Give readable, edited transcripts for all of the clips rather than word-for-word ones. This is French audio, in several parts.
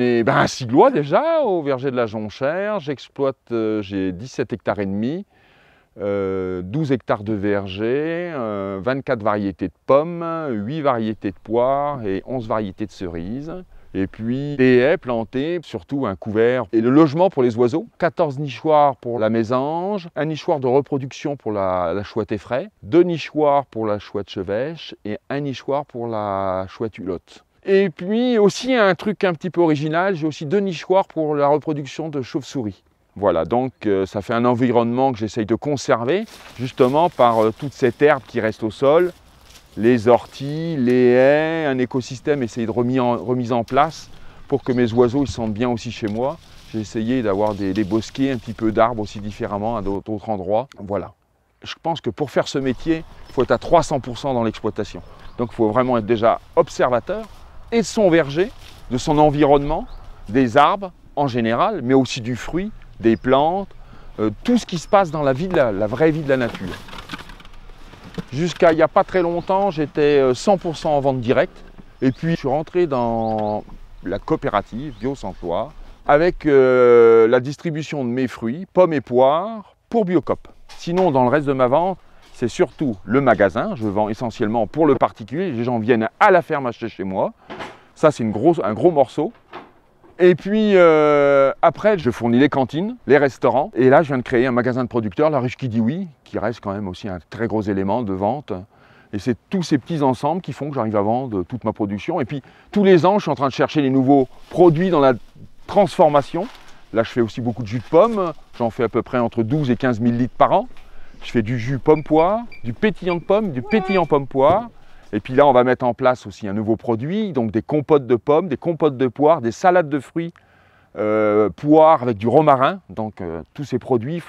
On est un Siglois déjà, au verger de la Jonchère. J'exploite, j'ai 17 hectares et demi, 12 hectares de verger, 24 variétés de pommes, 8 variétés de poires et 11 variétés de cerises. Et puis des haies plantées, surtout un couvert et le logement pour les oiseaux. 14 nichoirs pour la mésange, un nichoir de reproduction pour la chouette effraie, 2 nichoirs pour la chouette chevêche et un nichoir pour la chouette hulotte. Et puis aussi un truc un petit peu original, j'ai aussi 2 nichoirs pour la reproduction de chauves-souris. Voilà, donc ça fait un environnement que j'essaye de conserver, justement par toute cette herbe qui reste au sol, les orties, les haies, un écosystème essayé de remise en place pour que mes oiseaux ils se sentent bien aussi chez moi. J'ai essayé d'avoir des bosquets, un petit peu d'arbres aussi différemment à d'autres endroits. Voilà. Je pense que pour faire ce métier, il faut être à 300% dans l'exploitation. Donc il faut vraiment être déjà observateur et de son verger, de son environnement, des arbres en général, mais aussi du fruit, des plantes, tout ce qui se passe dans la vie la vraie vie de la nature. Jusqu'à il n'y a pas très longtemps, j'étais 100% en vente directe. Et puis, je suis rentré dans la coopérative Bio-Santoir avec la distribution de mes fruits, pommes et poires, pour Biocoop. Sinon, dans le reste de ma vente, c'est surtout le magasin. Je vends essentiellement pour le particulier. Les gens viennent à la ferme acheter chez moi. Ça, c'est un gros morceau. Et puis après, je fournis les cantines, les restaurants. Et là, je viens de créer un magasin de producteurs, La Ruche qui dit oui, qui reste quand même aussi un très gros élément de vente. Et c'est tous ces petits ensembles qui font que j'arrive à vendre toute ma production. Et puis, tous les ans, je suis en train de chercher les nouveaux produits dans la transformation. Là, je fais aussi beaucoup de jus de pomme. J'en fais à peu près entre 12 et 15 000 litres par an. Je fais du jus pomme-poire, du pétillant de pomme, du pétillant pomme-poire. Et puis là, on va mettre en place aussi un nouveau produit, donc des compotes de pommes, des compotes de poires, des salades de fruits, poires avec du romarin. Donc tous ces produits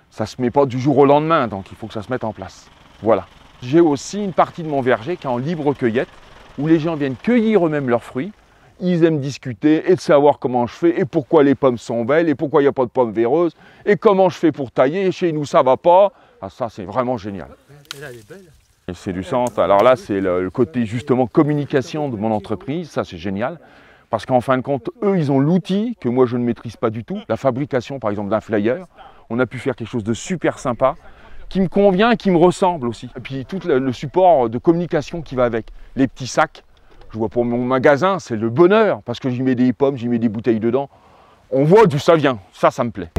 ça ne se met pas du jour au lendemain, donc il faut que ça se mette en place. Voilà. J'ai aussi une partie de mon verger qui est en libre cueillette, où les gens viennent cueillir eux-mêmes leurs fruits. Ils aiment discuter et de savoir comment je fais et pourquoi les pommes sont belles et pourquoi il n'y a pas de pommes véreuses et comment je fais pour tailler. Et chez nous, ça ne va pas. Ah, ça, c'est vraiment génial. Là, elle est belle. C'est du centre. Alors là, c'est le côté justement communication de mon entreprise. Ça, c'est génial. Parce qu'en fin de compte, eux, ils ont l'outil que moi, je ne maîtrise pas du tout. La fabrication, par exemple, d'un flyer. On a pu faire quelque chose de super sympa, qui me convient et qui me ressemble aussi. Et puis tout le support de communication qui va avec. Les petits sacs. Je vois pour mon magasin, c'est le bonheur. Parce que j'y mets des pommes, j'y mets des bouteilles dedans. On voit d'où ça vient. Ça me plaît.